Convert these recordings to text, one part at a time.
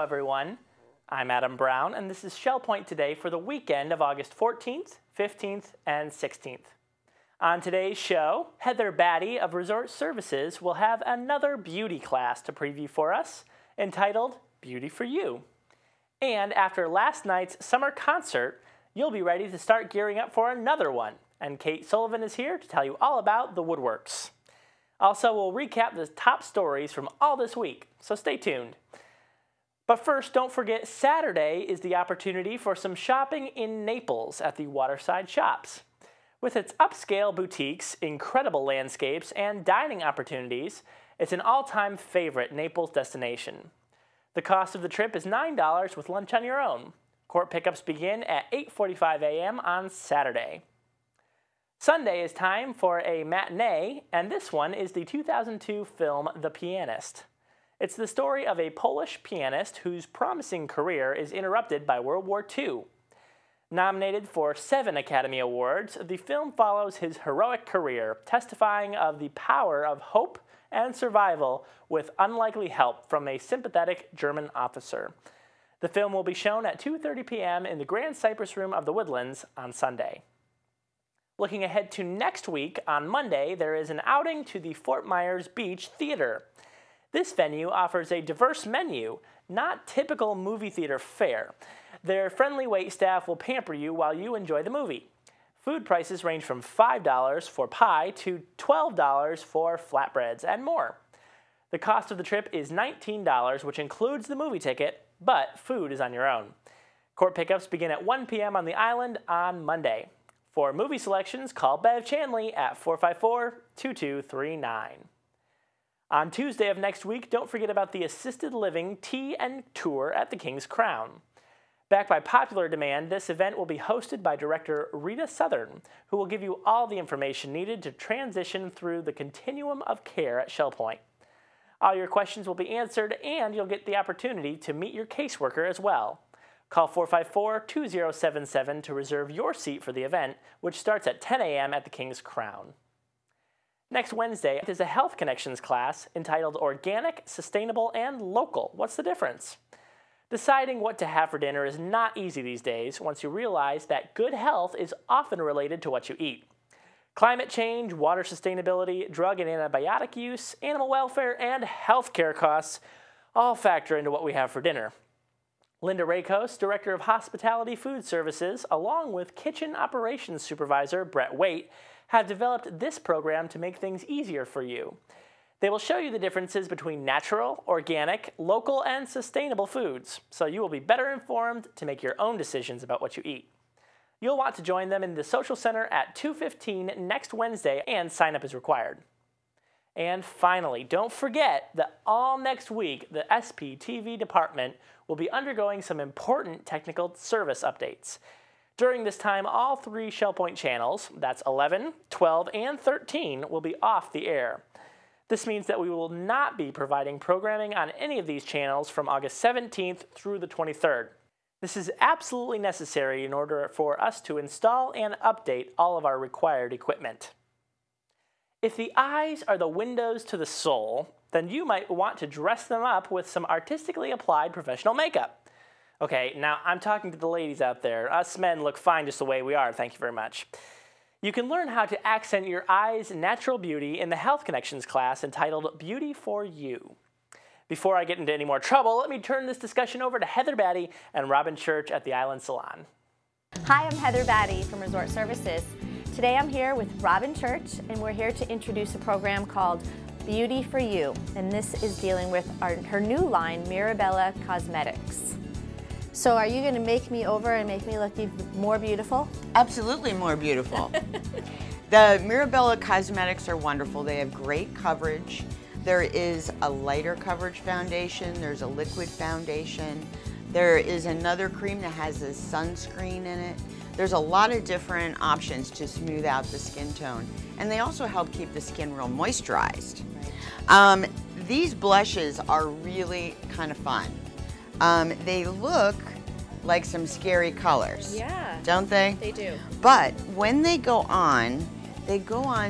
everyone. I'm Adam Brown, and this is Shell Point Today for the weekend of August 14th, 15th, and 16th. On today's show, Heather Batty of Resort Services will have another beauty class to preview for us, entitled Beauty for You. And after last night's summer concert, you'll be ready to start gearing up for another one. And Kate Sullivan is here to tell you all about the Woodworks. Also, we'll recap the top stories from all this week, so stay tuned. But first, don't forget Saturday is the opportunity for some shopping in Naples at the Waterside Shops. With its upscale boutiques, incredible landscapes, and dining opportunities, it's an all-time favorite Naples destination. The cost of the trip is $9 with lunch on your own. Court pickups begin at 8:45 a.m. on Saturday. Sunday is time for a matinee, and this one is the 2002 film The Pianist. It's the story of a Polish pianist whose promising career is interrupted by World War II. Nominated for 7 Academy Awards, the film follows his heroic career, testifying of the power of hope and survival with unlikely help from a sympathetic German officer. The film will be shown at 2:30 p.m. in the Grand Cypress Room of the Woodlands on Sunday. Looking ahead to next week, on Monday, there is an outing to the Fort Myers Beach Theater. This venue offers a diverse menu, not typical movie theater fare. Their friendly waitstaff will pamper you while you enjoy the movie. Food prices range from $5 for pie to $12 for flatbreads and more. The cost of the trip is $19, which includes the movie ticket, but food is on your own. Court pickups begin at 1 p.m. on the island on Monday. For movie selections, call Bev Chanley at 454-2239. On Tuesday of next week, don't forget about the Assisted Living Tea and Tour at the King's Crown. Backed by popular demand, this event will be hosted by director Rita Southern, who will give you all the information needed to transition through the continuum of care at Shell Point. All your questions will be answered, and you'll get the opportunity to meet your caseworker as well. Call 454-2077 to reserve your seat for the event, which starts at 10 a.m. at the King's Crown. Next Wednesday is a Health Connections class entitled Organic, Sustainable, and Local. What's the difference? Deciding what to have for dinner is not easy these days once you realize that good health is often related to what you eat. Climate change, water sustainability, drug and antibiotic use, animal welfare, and healthcare costs all factor into what we have for dinner. Linda Rakos, Director of Hospitality Food Services, along with Kitchen Operations Supervisor Brett Waite, have developed this program to make things easier for you. They will show you the differences between natural, organic, local, and sustainable foods, so you will be better informed to make your own decisions about what you eat. You'll want to join them in the Social Center at 2:15 next Wednesday, and sign up is required. And finally, don't forget that all next week, the SPTV department will be undergoing some important technical service updates. During this time, all 3 Shell Point channels, that's 11, 12, and 13, will be off the air. This means that we will not be providing programming on any of these channels from August 17th through the 23rd. This is absolutely necessary in order for us to install and update all of our required equipment. If the eyes are the windows to the soul, then you might want to dress them up with some artistically applied professional makeup. Okay, now I'm talking to the ladies out there. Us men look fine just the way we are, thank you very much. You can learn how to accent your eyes' natural beauty in the Health Connections class entitled Beauty for You. Before I get into any more trouble, let me turn this discussion over to Heather Batty and Robyn Church at the Island Salon. Hi, I'm Heather Batty from Resort Services. Today I'm here with Robyn Church, and we're here to introduce a program called Beauty for You, and this is dealing with her new line, Mirabella Cosmetics. So are you going to make me over and make me look even more beautiful? Absolutely more beautiful. The Mirabella Cosmetics are wonderful. They have great coverage. There is a lighter coverage foundation. There's a liquid foundation. There is another cream that has a sunscreen in it. There's a lot of different options to smooth out the skin tone. And they also help keep the skin real moisturized. Right. These blushes are really kind of fun. They look like some scary colors. Yeah. Don't they? They do. But when they go on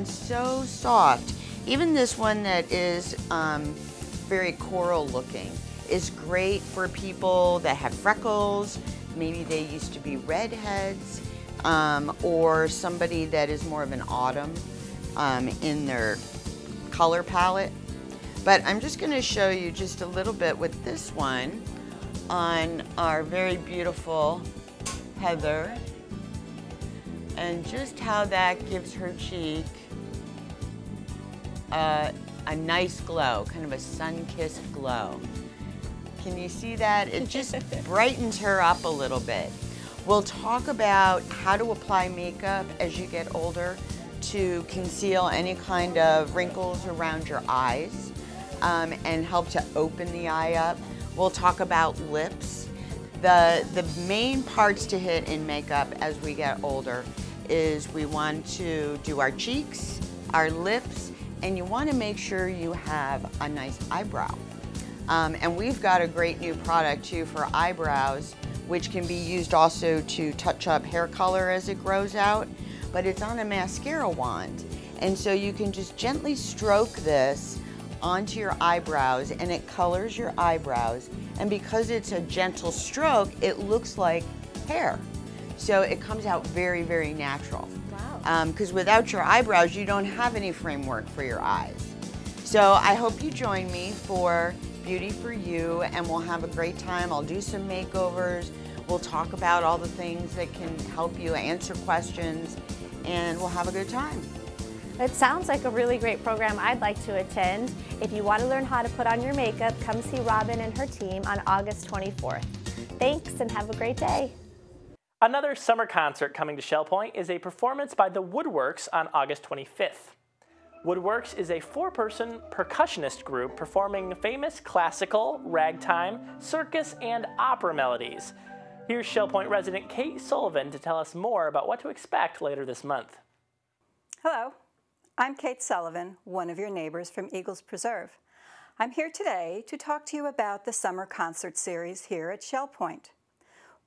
so soft. Even this one that is very coral looking is great for people that have freckles, maybe they used to be redheads, or somebody that is more of an autumn in their color palette. But I'm just going to show you just a little bit with this one on our very beautiful Heather, and just how that gives her cheek a nice glow, kind of a sun-kissed glow. Can you see that? It just brightens her up a little bit. We'll talk about how to apply makeup as you get older to conceal any kind of wrinkles around your eyes and help to open the eye up. We'll talk about lips. The main parts to hit in makeup as we get older is we want to do our cheeks, our lips, and you want to make sure you have a nice eyebrow. And we've got a great new product too for eyebrows, which can be used also to touch up hair color as it grows out, but it's on a mascara wand. And so you can just gently stroke this onto your eyebrows and it colors your eyebrows. And because it's a gentle stroke, it looks like hair. So it comes out very, very natural. Wow. Because without your eyebrows, you don't have any framework for your eyes. So I hope you join me for Beauty for You, and we'll have a great time. I'll do some makeovers. We'll talk about all the things that can help you answer questions, and we'll have a good time. It sounds like a really great program I'd like to attend. If you want to learn how to put on your makeup, come see Robyn and her team on August 24th. Thanks and have a great day. Another summer concert coming to Shell Point is a performance by the Woodworks on August 25th. Woodworks is a 4-person percussionist group performing famous classical, ragtime, circus, and opera melodies. Here's Shell Point resident Kate Sullivan to tell us more about what to expect later this month. Hello, I'm Kate Sullivan, one of your neighbors from Eagles Preserve. I'm here today to talk to you about the summer concert series here at Shell Point.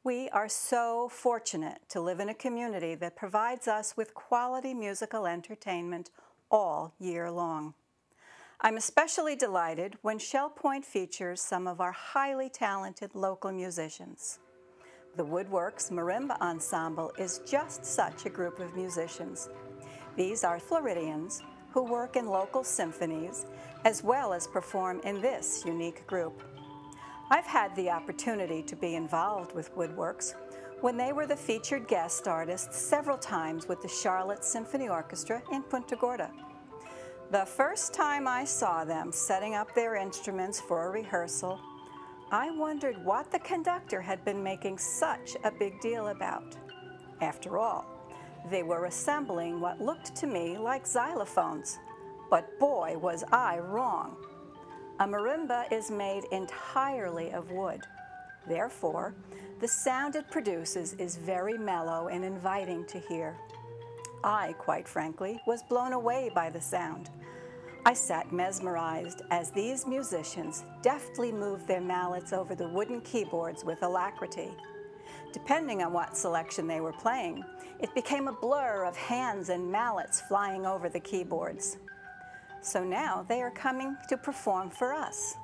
We are so fortunate to live in a community that provides us with quality musical entertainment all year long. I'm especially delighted when Shell Point features some of our highly talented local musicians. The Woodworks Marimba Ensemble is just such a group of musicians. These are Floridians who work in local symphonies as well as perform in this unique group. I've had the opportunity to be involved with Woodworks when they were the featured guest artists several times with the Charlotte Symphony Orchestra in Punta Gorda. The first time I saw them setting up their instruments for a rehearsal, I wondered what the conductor had been making such a big deal about. After all, they were assembling what looked to me like xylophones, but boy was I wrong. A marimba is made entirely of wood. Therefore, the sound it produces is very mellow and inviting to hear. I, quite frankly, was blown away by the sound. I sat mesmerized as these musicians deftly moved their mallets over the wooden keyboards with alacrity. Depending on what selection they were playing, it became a blur of hands and mallets flying over the keyboards. So now they are coming to perform for us,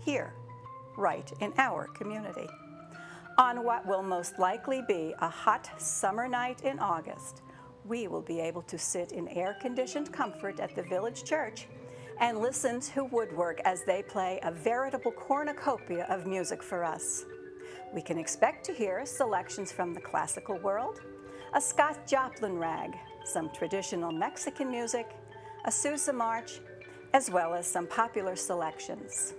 here, right in our community. On what will most likely be a hot summer night in August, we will be able to sit in air-conditioned comfort at the village church and listen to Woodwork as they play a veritable cornucopia of music for us. We can expect to hear selections from the classical world, a Scott Joplin rag, some traditional Mexican music, a Sousa march, as well as some popular selections.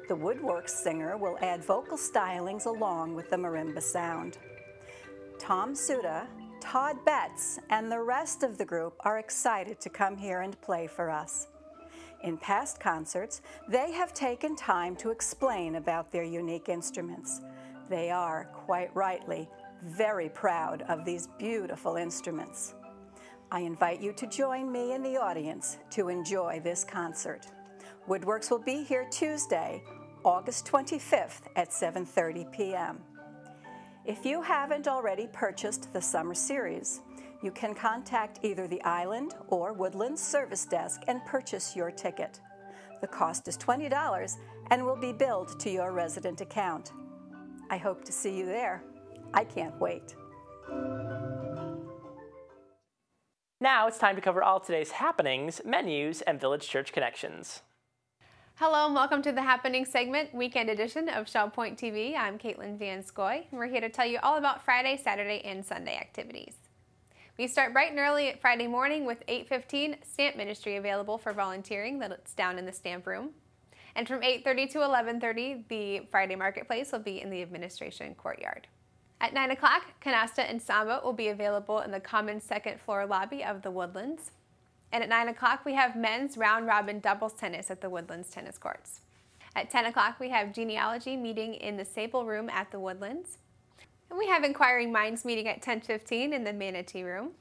The Woodworks singer will add vocal stylings along with the marimba sound. Tom Suda, Todd Betts, and the rest of the group are excited to come here and play for us. In past concerts, they have taken time to explain about their unique instruments. They are, quite rightly, very proud of these beautiful instruments. I invite you to join me in the audience to enjoy this concert. Woodworks will be here Tuesday, August 25th at 7:30 p.m. If you haven't already purchased the summer series, you can contact either the Island or Woodlands service desk and purchase your ticket. The cost is $20 and will be billed to your resident account. I hope to see you there. I can't wait. Now it's time to cover all today's happenings, menus, and Village Church connections. Hello and welcome to the Happening segment, weekend edition of Shell Point TV. I'm Caitlin Van Scoy, and we're here to tell you all about Friday, Saturday, and Sunday activities. We start bright and early at Friday morning with 8:15 stamp ministry available for volunteering. That's down in the stamp room. And from 8:30 to 11:30, the Friday marketplace will be in the administration courtyard. At 9 o'clock, canasta and samba will be available in the common second floor lobby of the Woodlands. And at 9 o'clock, we have men's round robin doubles tennis at the Woodlands tennis courts. At 10 o'clock, we have genealogy meeting in the Sable room at the Woodlands. And we have inquiring minds meeting at 10:15 in the Manatee room.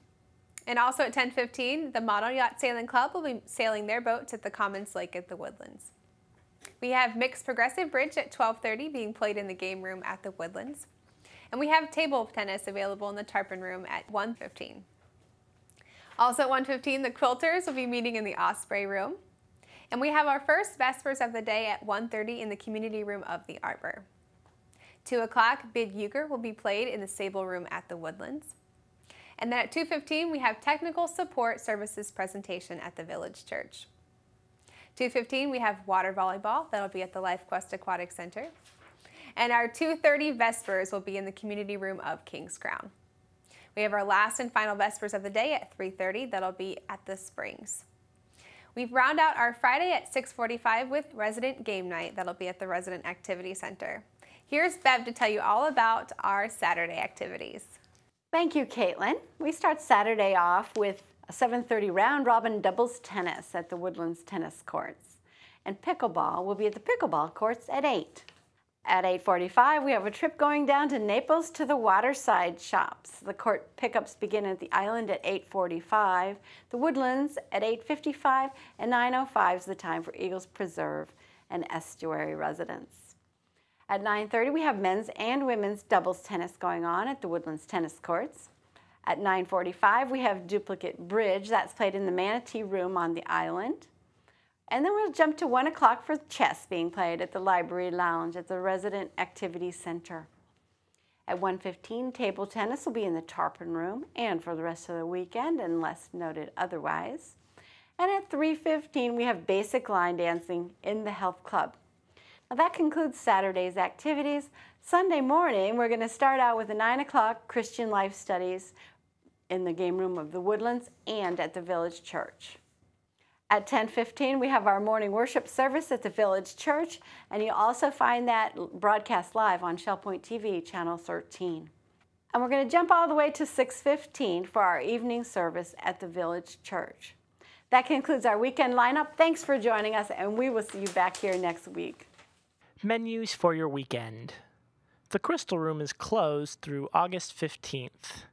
And also at 10:15, the Model Yacht Sailing Club will be sailing their boats at the Commons Lake at the Woodlands. We have mixed progressive bridge at 12:30 being played in the game room at the Woodlands. And we have table tennis available in the Tarpon room at 1:15. Also at 1:15, the quilters will be meeting in the Osprey room. And we have our first Vespers of the day at 1:30 in the community room of the Arbor. 2 o'clock, Bid Euchre will be played in the Sable room at the Woodlands. And then at 2:15, we have technical support services presentation at the Village Church. 2:15, we have water volleyball. That'll be at the Life Quest Aquatic Center. And our 2:30 Vespers will be in the community room of King's Crown. We have our last and final Vespers of the day at 3:30. That'll be at the Springs. We round out our Friday at 6:45 with Resident Game Night. That'll be at the Resident Activity Center. Here's Bev to tell you all about our Saturday activities. Thank you, Caitlin. We start Saturday off with a 7:30 round robin doubles tennis at the Woodlands tennis courts. And pickleball will be at the pickleball courts at 8. At 8:45, we have a trip going down to Naples to the waterside shops. The court pickups begin at the island at 8:45, the Woodlands at 8:55, and 9:05 is the time for Eagles Preserve and estuary residents. At 9:30, we have men's and women's doubles tennis going on at the Woodlands tennis courts. At 9:45, we have duplicate bridge. That's played in the Manatee room on the island. And then we'll jump to 1 o'clock for chess being played at the Library Lounge at the Resident Activity Center. At 1:15, table tennis will be in the Tarpon room and for the rest of the weekend unless noted otherwise. And at 3:15, we have basic line dancing in the Health Club. Now that concludes Saturday's activities. Sunday morning, we're going to start out with the 9 o'clock Christian Life Studies in the game room of the Woodlands and at the Village Church. At 10:15, we have our morning worship service at the Village Church, and you'll also find that broadcast live on Shell Point TV, Channel 13. And we're going to jump all the way to 6:15 for our evening service at the Village Church. That concludes our weekend lineup. Thanks for joining us, and we will see you back here next week. Menus for your weekend. The Crystal Room is closed through August 15th.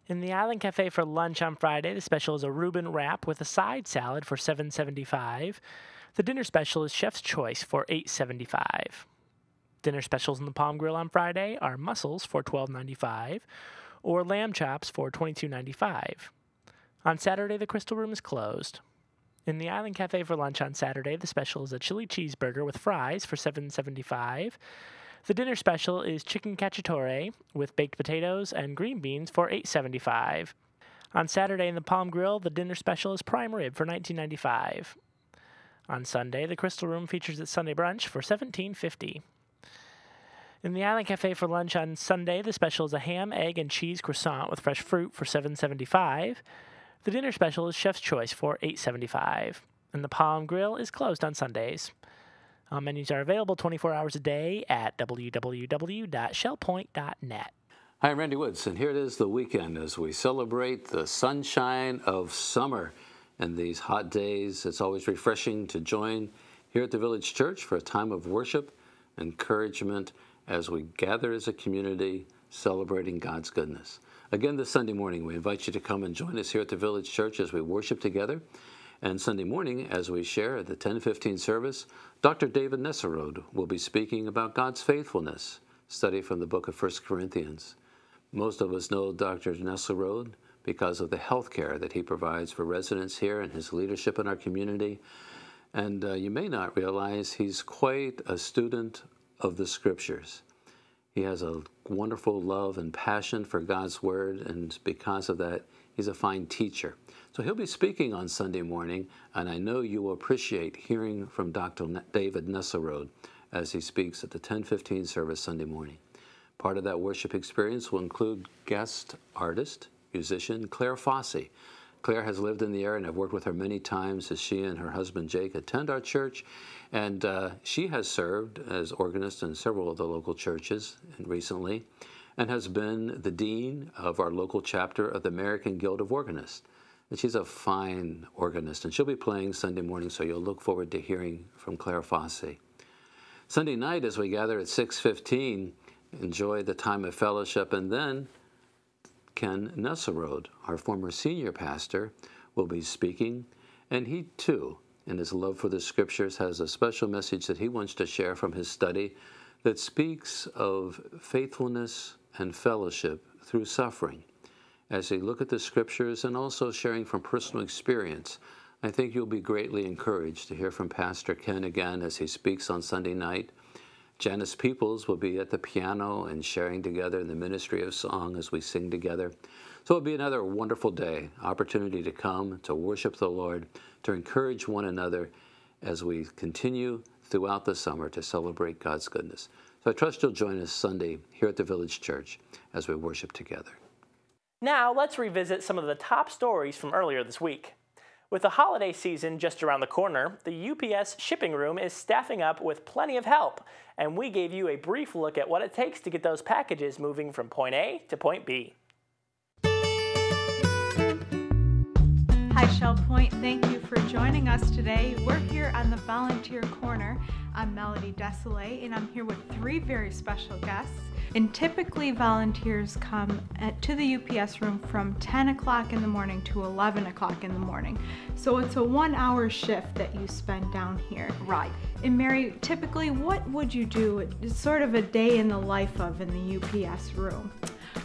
In the Island Cafe for lunch on Friday, the special is a Reuben wrap with a side salad for $7.75. The dinner special is Chef's Choice for $8.75. Dinner specials in the Palm Grill on Friday are mussels for $12.95 or lamb chops for $22.95. On Saturday, the Crystal Room is closed. In the Island Cafe for lunch on Saturday, the special is a chili cheeseburger with fries for $7.75. The dinner special is chicken cacciatore with baked potatoes and green beans for $8.75. On Saturday in the Palm Grill, the dinner special is prime rib for $19.95. On Sunday, the Crystal Room features its Sunday brunch for $17.50. In the Island Cafe for lunch on Sunday, the special is a ham, egg, and cheese croissant with fresh fruit for $7.75. The dinner special is Chef's Choice for $8.75. And the Palm Grill is closed on Sundays. Menus are available 24 hours a day at www.shellpoint.net. Hi, I'm Randy Woods, and here it is the weekend as we celebrate the sunshine of summer. And these hot days, it's always refreshing to join here at the Village Church for a time of worship, encouragement, as we gather as a community celebrating God's goodness. Again, this Sunday morning, we invite you to come and join us here at the Village Church as we worship together. And Sunday morning, as we share at the 10:15 service, Dr. David Nesserode will be speaking about God's faithfulness, study from the book of 1 Corinthians. Most of us know Dr. Nesserode because of the health care that he provides for residents here and his leadership in our community. And you may not realize he's quite a student of the Scriptures. He has a wonderful love and passion for God's Word, and because of that, he's a fine teacher. So he'll be speaking on Sunday morning, and I know you will appreciate hearing from Dr. David Nesselrode as he speaks at the 10:15 service Sunday morning. Part of that worship experience will include guest artist, musician Claire Fossey. Claire has lived in the area, and I've worked with her many times as she and her husband Jake attend our church, and she has served as organist in several of the local churches recently, and has been the dean of our local chapter of the American Guild of Organists. And she's a fine organist, and she'll be playing Sunday morning, so you'll look forward to hearing from Claire Fossey. Sunday night, as we gather at 6:15, enjoy the time of fellowship, and then Ken Nesselrode, our former senior pastor, will be speaking, and he too, in his love for the Scriptures, has a special message that he wants to share from his study that speaks of faithfulness and fellowship through suffering. As we look at the Scriptures and also sharing from personal experience, I think you'll be greatly encouraged to hear from Pastor Ken again as he speaks on Sunday night. Janice Peoples will be at the piano and sharing together in the ministry of song as we sing together. So it'll be another wonderful day, opportunity to come to worship the Lord, to encourage one another as we continue throughout the summer to celebrate God's goodness. So I trust you'll join us Sunday here at the Village Church as we worship together. Now let's revisit some of the top stories from earlier this week. With the holiday season just around the corner, the UPS shipping room is staffing up with plenty of help, and we gave you a brief look at what it takes to get those packages moving from point A to point B. Hi Shell Point, thank you for joining us today. We're here on the Volunteer Corner. I'm Melody Desilets, and I'm here with 3 very special guests. And typically volunteers come to the UPS room from 10 o'clock in the morning to 11 o'clock in the morning. So it's a 1-hour shift that you spend down here. Right. And Mary, typically what would you do? It's sort of a day in the life of in the UPS room.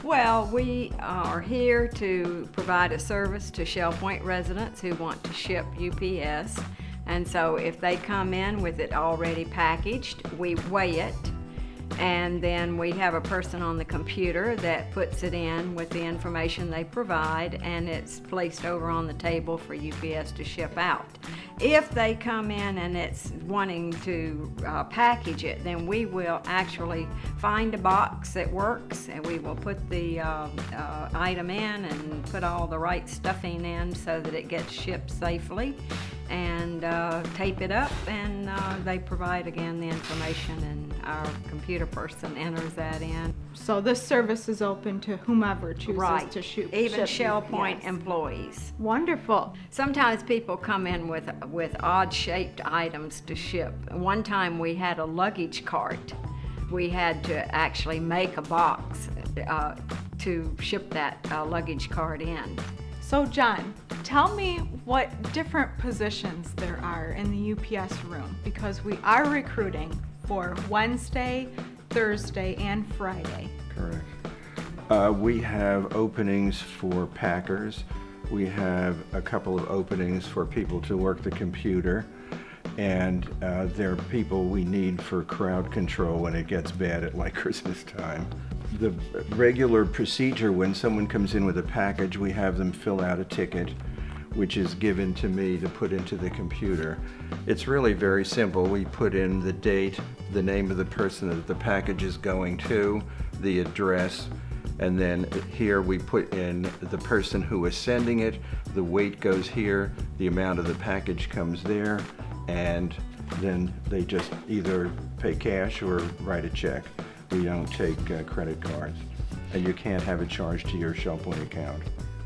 Well, we are here to provide a service to Shell Point residents who want to ship UPS. And so if they come in with it already packaged, we weigh it. And then we have a person on the computer that puts it in with the information they provide, and it's placed over on the table for UPS to ship out. If they come in and it's wanting to package it, then we will actually find a box that works, and we will put the item in and put all the right stuffing in so that it gets shipped safely, and tape it up, and they provide again the information, and our computer person enters that in. So this service is open to whomever chooses to ship. Even Shell Point employees. Wonderful. Sometimes people come in with odd-shaped items to ship. One time we had a luggage cart. We had to actually make a box to ship that luggage cart in. So John, tell me what different positions there are in the UPS room, because we are recruiting for Wednesday, Thursday, and Friday. Correct. We have openings for packers. We have a couple of openings for people to work the computer. And there are people we need for crowd control when it gets bad at like Christmas time. The regular procedure when someone comes in with a package, we have them fill out a ticket, which is given to me to put into the computer. It's really very simple. We put in the date, the name of the person that the package is going to, the address, and then here we put in the person who is sending it, the weight goes here, the amount of the package comes there, and then they just either pay cash or write a check. We don't take credit cards, and you can't have it charged to your Shell Point account.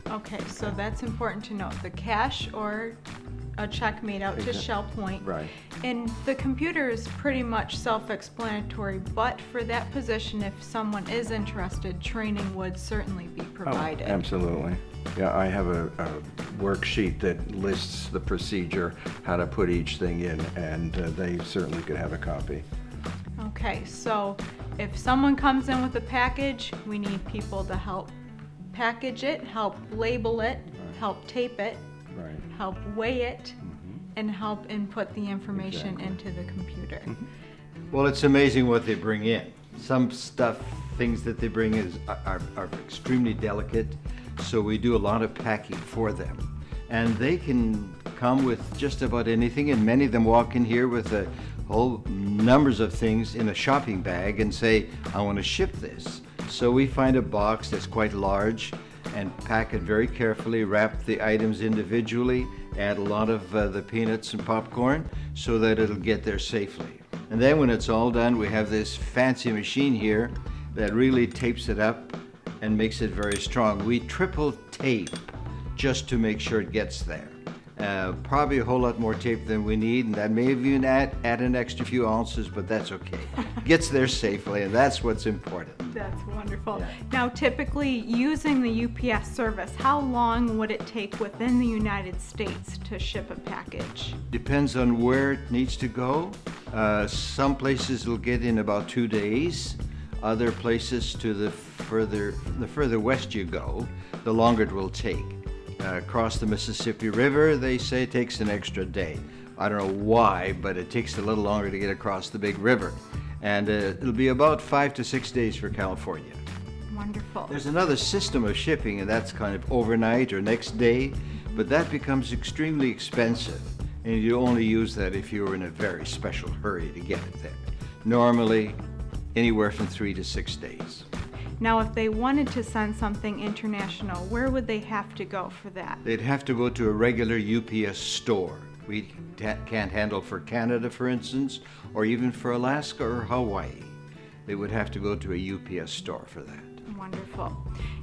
Okay, so that's important to note. The cash or a check made out to Shell Point. Right. And the computer is pretty much self-explanatory, but for that position, if someone is interested, training would certainly be provided. Oh, absolutely. Yeah, I have a worksheet that lists the procedure, how to put each thing in, and they certainly could have a copy. Okay, so if someone comes in with a package, we need people to help package it, help label it, help tape it, help weigh it, and help input the information into the computer. Well, it's amazing what they bring in. Some things that they bring are extremely delicate, so we do a lot of packing for them. And they can come with just about anything, and many of them walk in here with a whole numbers of things in a shopping bag and say, I want to ship this. So we find a box that's quite large and pack it very carefully, wrap the items individually, add a lot of the peanuts and popcorn so that it'll get there safely. And then when it's all done, we have this fancy machine here that really tapes it up and makes it very strong. We triple tape just to make sure it gets there. Probably a whole lot more tape than we need, and that may even add an extra few ounces, but that's okay. Gets there safely, and that's what's important. That's wonderful. Yeah. Now, typically, using the UPS service, how long would it take within the United States to ship a package? Depends on where it needs to go. Some places it'll get in about 2 days. Other places, to the further west you go, the longer it will take. Across the Mississippi River, they say it takes an extra day. I don't know why, but it takes a little longer to get across the big river. And it'll be about 5 to 6 days for California. Wonderful. There's another system of shipping, and that's kind of overnight or next day, but that becomes extremely expensive. And you only use that if you're in a very special hurry to get it there. Normally, anywhere from 3 to 6 days. Now, if they wanted to send something international, where would they have to go for that? They'd have to go to a regular UPS store. We can't handle for Canada, for instance, or even for Alaska or Hawaii. They would have to go to a UPS store for that. Wonderful.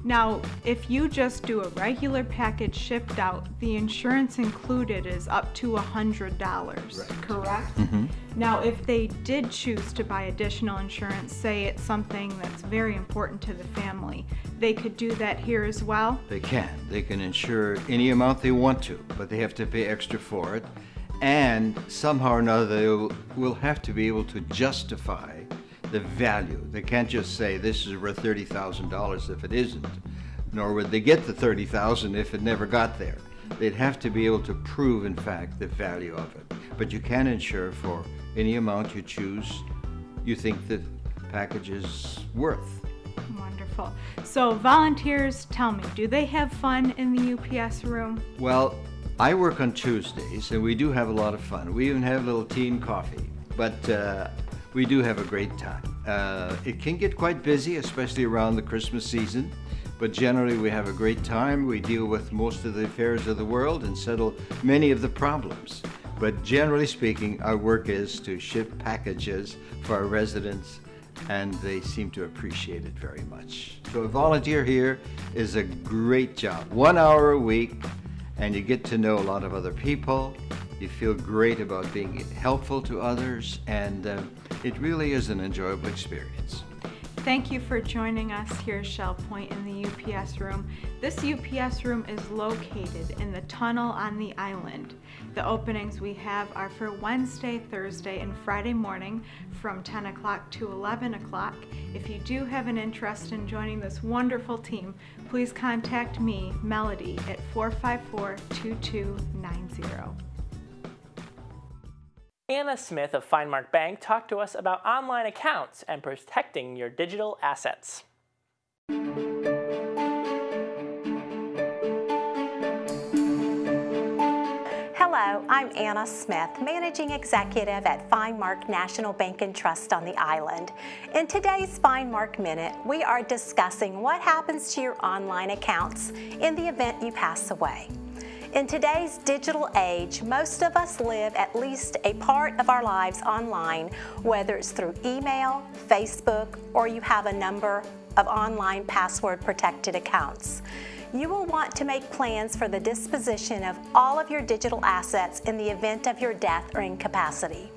Now, if you just do a regular package shipped out, the insurance included is up to $100, right. Correct? Mm-hmm. Now, if they did choose to buy additional insurance, say it's something that's very important to the family, they could do that here as well? They can. They can insure any amount they want to, but they have to pay extra for it. And somehow or another, they will have to be able to justify the value. They can't just say this is worth $30,000 if it isn't, nor would they get the $30,000 if it never got there. They'd have to be able to prove, in fact, the value of it. But you can insure for any amount you choose, you think the package is worth. Wonderful. So volunteers, tell me, do they have fun in the UPS room? Well, I work on Tuesdays, and we do have a lot of fun. We even have a little tea and coffee, but we do have a great time. It can get quite busy, especially around the Christmas season, but generally we have a great time. We deal with most of the affairs of the world and settle many of the problems. But generally speaking, our work is to ship packages for our residents, and they seem to appreciate it very much. So a volunteer here is a great job. 1 hour a week, and you get to know a lot of other people. You feel great about being helpful to others, and it really is an enjoyable experience. Thank you for joining us here at Shell Point in the UPS room. This UPS room is located in the tunnel on the island. The openings we have are for Wednesday, Thursday, and Friday morning from 10 o'clock to 11 o'clock. If you do have an interest in joining this wonderful team, please contact me, Melody, at 454-2290. Anna Smith of Finemark Bank talked to us about online accounts and protecting your digital assets. Hello, I'm Anna Smith, Managing Executive at Finemark National Bank and Trust on the island. In today's Finemark Minute, we are discussing what happens to your online accounts in the event you pass away. In today's digital age, most of us live at least a part of our lives online, whether it's through email, Facebook, or you have a number of online password-protected accounts. You will want to make plans for the disposition of all of your digital assets in the event of your death or incapacity.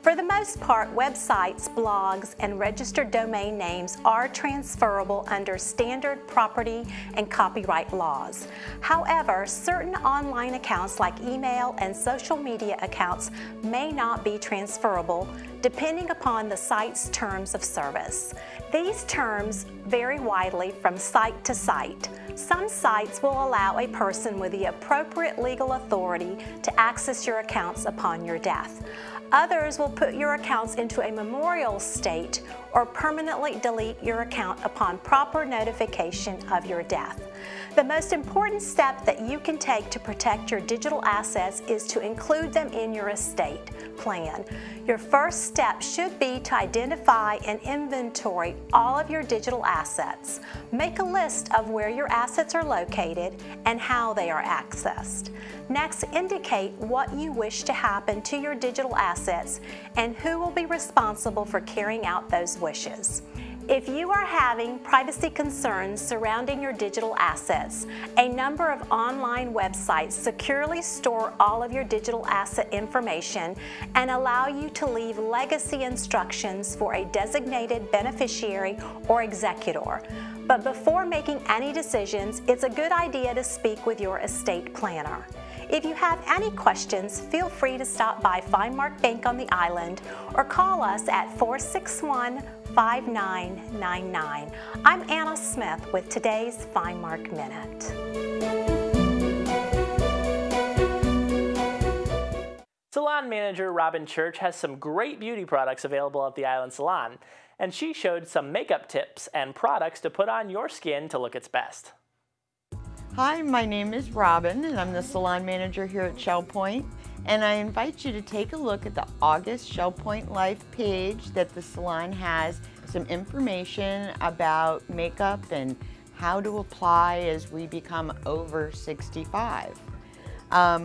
For the most part, websites, blogs, and registered domain names are transferable under standard property and copyright laws. However, certain online accounts like email and social media accounts may not be transferable depending upon the site's terms of service. These terms vary widely from site to site. Some sites will allow a person with the appropriate legal authority to access your accounts upon your death. Others will put your accounts into a memorial state or permanently delete your account upon proper notification of your death. The most important step that you can take to protect your digital assets is to include them in your estate plan. Your first step should be to identify and inventory all of your digital assets. Make a list of where your assets are located and how they are accessed. Next, indicate what you wish to happen to your digital assets and who will be responsible for carrying out those wishes. If you are having privacy concerns surrounding your digital assets, a number of online websites securely store all of your digital asset information and allow you to leave legacy instructions for a designated beneficiary or executor. But before making any decisions, it's a good idea to speak with your estate planner. If you have any questions, feel free to stop by Finemark Bank on the island or call us at 461-5999. I'm Anna Smith with today's Finemark Minute. Salon manager Robyn Church has some great beauty products available at the Island Salon, and she showed some makeup tips and products to put on your skin to look its best. Hi, my name is Robyn, and I'm the salon manager here at Shell Point, and I invite you to take a look at the August Shell Point Life page that the salon has some information about makeup and how to apply as we become over 65.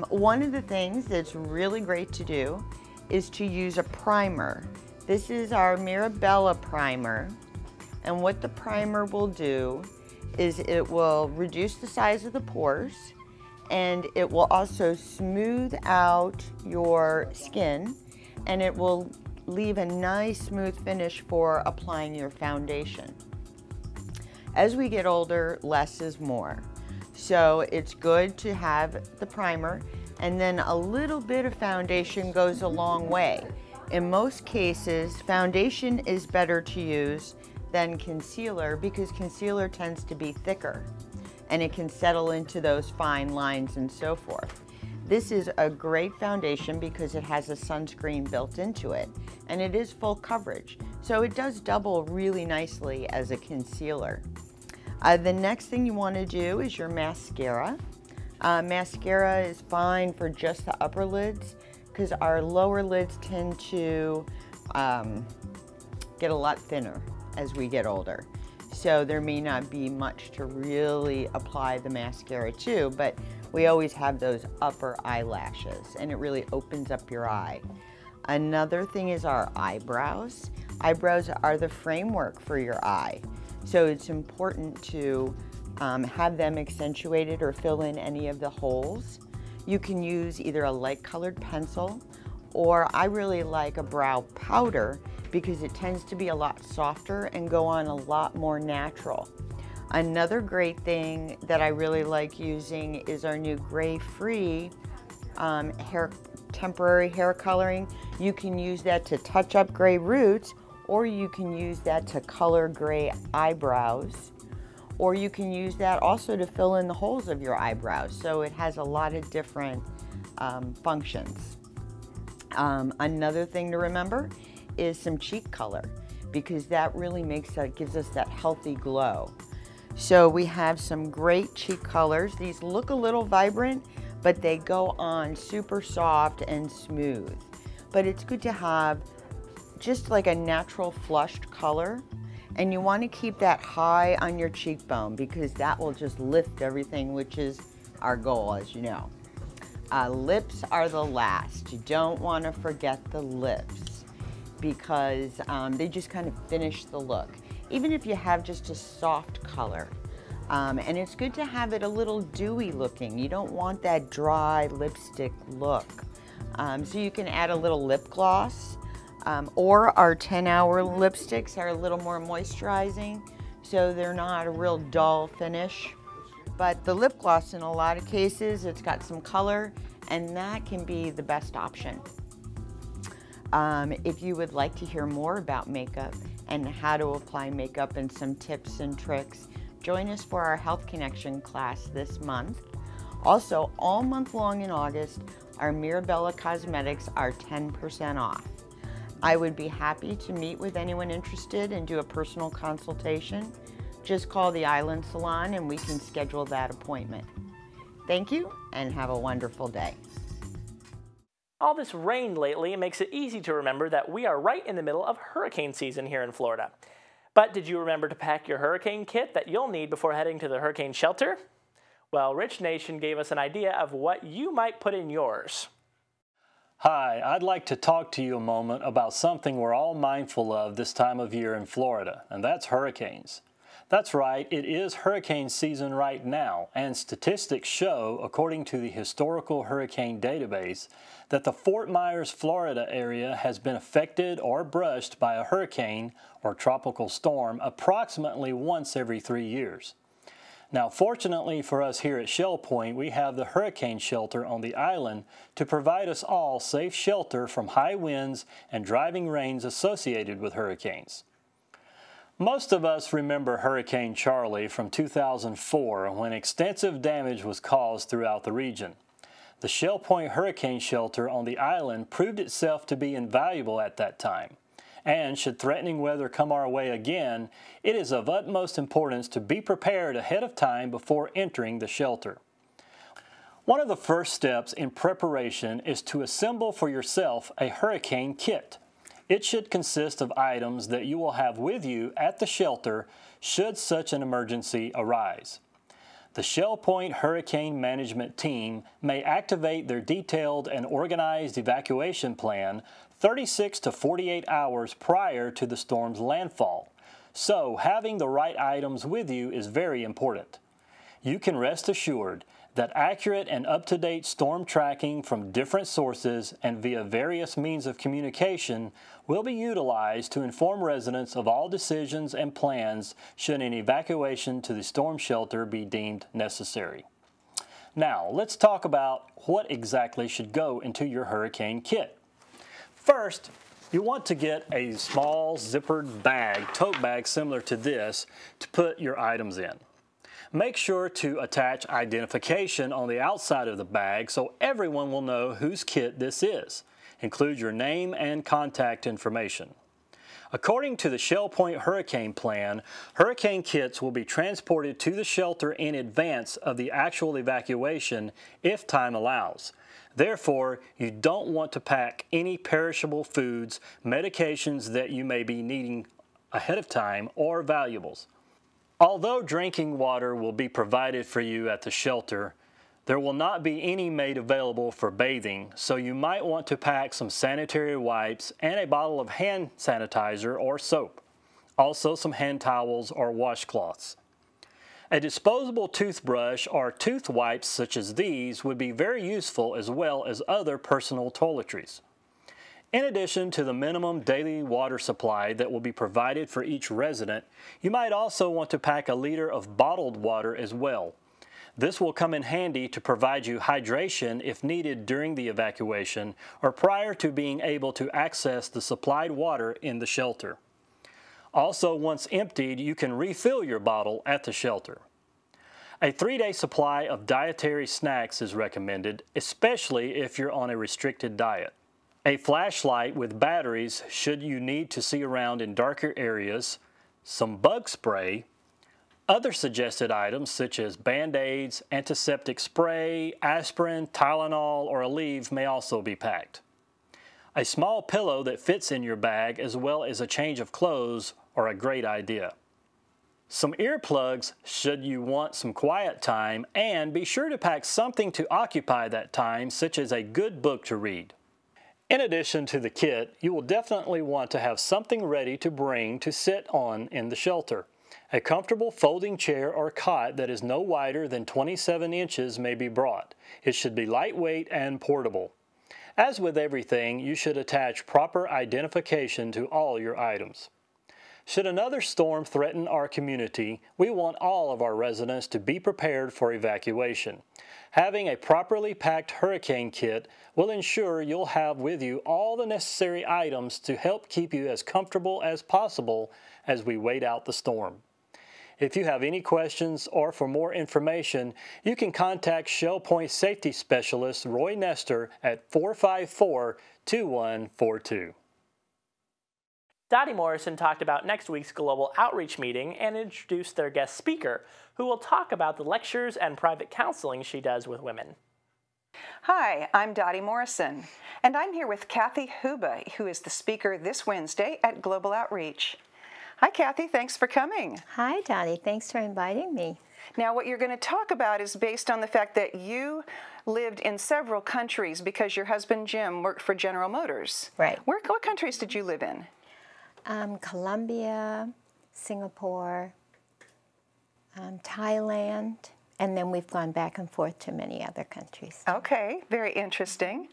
One of the things that's really great to do is to use a primer. This is our Mirabella primer, and what the primer will do is it will reduce the size of the pores, and it will also smooth out your skin, and it will leave a nice smooth finish for applying your foundation. As we get older, less is more. So it's good to have the primer, and then a little bit of foundation goes a long way. In most cases, foundation is better to use than concealer because concealer tends to be thicker and it can settle into those fine lines and so forth. This is a great foundation because it has a sunscreen built into it, and it is full coverage, so it does double really nicely as a concealer. The next thing you want to do is your mascara. Mascara is fine for just the upper lids because our lower lids tend to get a lot thinner as we get older. So there may not be much to really apply the mascara to, but we always have those upper eyelashes, and it really opens up your eye. Another thing is our eyebrows. Eyebrows are the framework for your eye, so it's important to have them accentuated or fill in any of the holes. You can use either a light colored pencil, or I really like a brow powder because it tends to be a lot softer and go on a lot more natural. Another great thing that I really like using is our new gray-free temporary hair coloring. You can use that to touch up gray roots, or you can use that to color gray eyebrows, or you can use that also to fill in the holes of your eyebrows. So it has a lot of different functions. Another thing to remember is some cheek color, because that really gives us that healthy glow. So we have some great cheek colors. These look a little vibrant, but they go on super soft and smooth. But it's good to have just like a natural flushed color, and you want to keep that high on your cheekbone because that will just lift everything, which is our goal, as you know. Lips are the last. You don't want to forget the lips because they just kind of finish the look. Even if you have just a soft color. And it's good to have it a little dewy looking. You don't want that dry lipstick look. So you can add a little lip gloss, or our 10-hour lipsticks are a little more moisturizing, so they're not a real dull finish. But the lip gloss, in a lot of cases, it's got some color, and that can be the best option. If you would like to hear more about makeup and how to apply makeup and some tips and tricks, join us for our Health Connection class this month. Also, all month long in August, our Mirabella Cosmetics are 10% off. I would be happy to meet with anyone interested and do a personal consultation. Just call the Island Salon and we can schedule that appointment. Thank you and have a wonderful day. All this rain lately makes it easy to remember that we are right in the middle of hurricane season here in Florida. But did you remember to pack your hurricane kit that you'll need before heading to the hurricane shelter? Well, Rich Nation gave us an idea of what you might put in yours. Hi, I'd like to talk to you a moment about something we're all mindful of this time of year in Florida, and that's hurricanes. That's right, it is hurricane season right now, and statistics show, according to the Historical Hurricane Database, that the Fort Myers, Florida area has been affected or brushed by a hurricane or tropical storm approximately once every 3 years. Now, fortunately for us here at Shell Point, we have the hurricane shelter on the island to provide us all safe shelter from high winds and driving rains associated with hurricanes. Most of us remember Hurricane Charley from 2004 when extensive damage was caused throughout the region. The Shell Point Hurricane Shelter on the island proved itself to be invaluable at that time. And should threatening weather come our way again, it is of utmost importance to be prepared ahead of time before entering the shelter. One of the first steps in preparation is to assemble for yourself a hurricane kit. It should consist of items that you will have with you at the shelter should such an emergency arise. The Shell Point Hurricane Management Team may activate their detailed and organized evacuation plan 36 to 48 hours prior to the storm's landfall, so having the right items with you is very important. You can rest assured that accurate and up-to-date storm tracking from different sources and via various means of communication will be utilized to inform residents of all decisions and plans should an evacuation to the storm shelter be deemed necessary. Now, let's talk about what exactly should go into your hurricane kit. First, you want to get a small zippered bag, tote bag similar to this, to put your items in. Make sure to attach identification on the outside of the bag so everyone will know whose kit this is. Include your name and contact information. According to the Shell Point Hurricane Plan, hurricane kits will be transported to the shelter in advance of the actual evacuation if time allows. Therefore, you don't want to pack any perishable foods, medications that you may be needing ahead of time, or valuables. Although drinking water will be provided for you at the shelter, there will not be any made available for bathing, so you might want to pack some sanitary wipes and a bottle of hand sanitizer or soap. Also some hand towels or washcloths. A disposable toothbrush or tooth wipes such as these would be very useful, as well as other personal toiletries. In addition to the minimum daily water supply that will be provided for each resident, you might also want to pack a liter of bottled water as well. This will come in handy to provide you hydration if needed during the evacuation or prior to being able to access the supplied water in the shelter. Also, once emptied, you can refill your bottle at the shelter. A 3-day supply of dietary snacks is recommended, especially if you're on a restricted diet. A flashlight with batteries should you need to see around in darker areas, some bug spray, other suggested items such as Band-Aids, antiseptic spray, aspirin, Tylenol, or Aleve may also be packed. A small pillow that fits in your bag as well as a change of clothes are a great idea. Some earplugs should you want some quiet time, and be sure to pack something to occupy that time, such as a good book to read. In addition to the kit, you will definitely want to have something ready to bring to sit on in the shelter. A comfortable folding chair or cot that is no wider than 27 inches may be brought. It should be lightweight and portable. As with everything, you should attach proper identification to all your items. Should another storm threaten our community, we want all of our residents to be prepared for evacuation. Having a properly packed hurricane kit will ensure you'll have with you all the necessary items to help keep you as comfortable as possible as we wait out the storm. If you have any questions or for more information, you can contact Shell Point Safety Specialist Roy Nestor at 454-2142. Dotty Morrison talked about next week's Global Outreach meeting and introduced their guest speaker, who will talk about the lectures and private counseling she does with women. Hi, I'm Dotty Morrison, and I'm here with Cathy Houba, who is the speaker this Wednesday at Global Outreach. Hi, Cathy. Thanks for coming. Hi, Dotty. Thanks for inviting me. Now, what you're going to talk about is based on the fact that you lived in several countries because your husband, Jim, worked for General Motors. Right. What countries did you live in? Colombia, Singapore, Thailand, and then we've gone back and forth to many other countries. Okay, very interesting.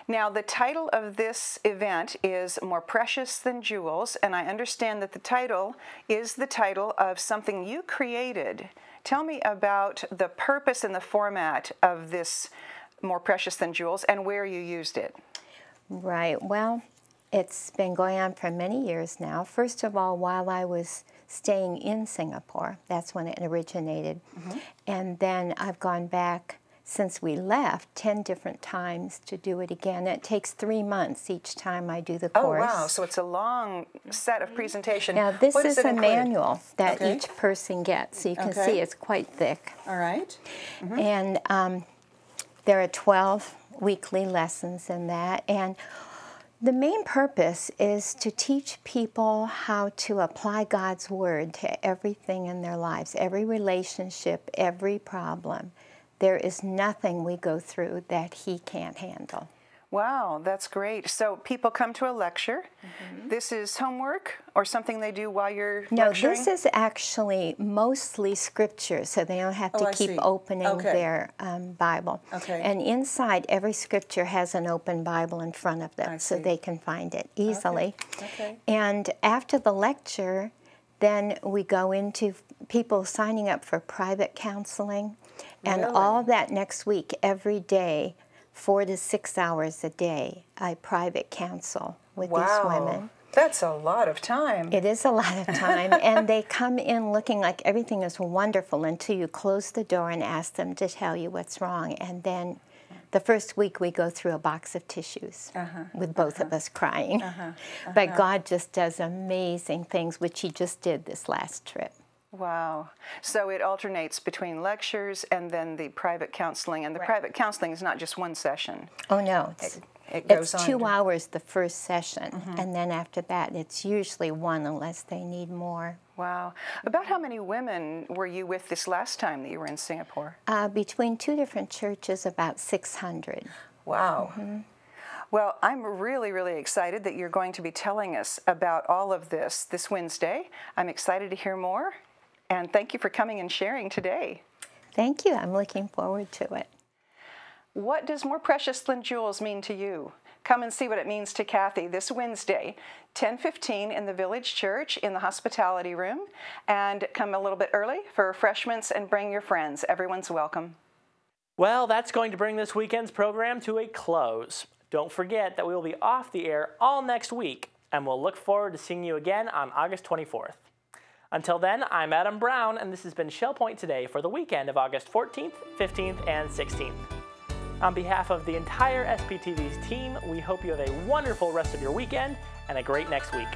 Now, the title of this event is More Precious Than Jewels, and I understand that the title is the title of something you created. Tell me about the purpose and the format of this More Precious Than Jewels and where you used it. Right. Well, it's been going on for many years now. First of all, while I was staying in Singapore, that's when it originated. And then I've gone back since we left 10 different times to do it again. It takes 3 months each time I do the course. Oh, wow. So it's a long set of presentation. Now, this is a manual that each person gets. So you can see it's quite thick. All right. And there are 12 weekly lessons in that. And the main purpose is to teach people how to apply God's Word to everything in their lives, every relationship, every problem. There is nothing we go through that He can't handle. Wow, that's great. So people come to a lecture. This is homework or something they do while you're lecturing? No, this is actually mostly scripture, so they don't have to keep opening their Bible. And inside, every scripture has an open Bible in front of them, so they can find it easily. And after the lecture, then we go into people signing up for private counseling, and all that next week, every day, 4 to 6 hours a day, I private counsel with these women. That's a lot of time. It is a lot of time, and they come in looking like everything is wonderful until you close the door and ask them to tell you what's wrong. And then the first week we go through a box of tissues with both of us crying. But God just does amazing things, which He just did this last trip. Wow. So it alternates between lectures and then the private counseling. And the private counseling is not just one session. Oh, no. It goes it's on 2 hours the first session. And then after that, it's usually 1 unless they need more. Wow. About how many women were you with this last time that you were in Singapore? Between 2 different churches, about 600. Wow. Well, I'm really, really excited that you're going to be telling us about all of this Wednesday. I'm excited to hear more. And thank you for coming and sharing today. Thank you. I'm looking forward to it. What does More Precious Than Jewels mean to you? Come and see what it means to Cathy this Wednesday, 10:15 in the Village Church in the hospitality room. And come a little bit early for refreshments and bring your friends. Everyone's welcome. Well, that's going to bring this weekend's program to a close. Don't forget that we will be off the air all next week, and we'll look forward to seeing you again on August 24th. Until then, I'm Adam Brown, and this has been Shell Point Today for the weekend of August 14th, 15th, and 16th. On behalf of the entire SPTV's team, we hope you have a wonderful rest of your weekend and a great next week.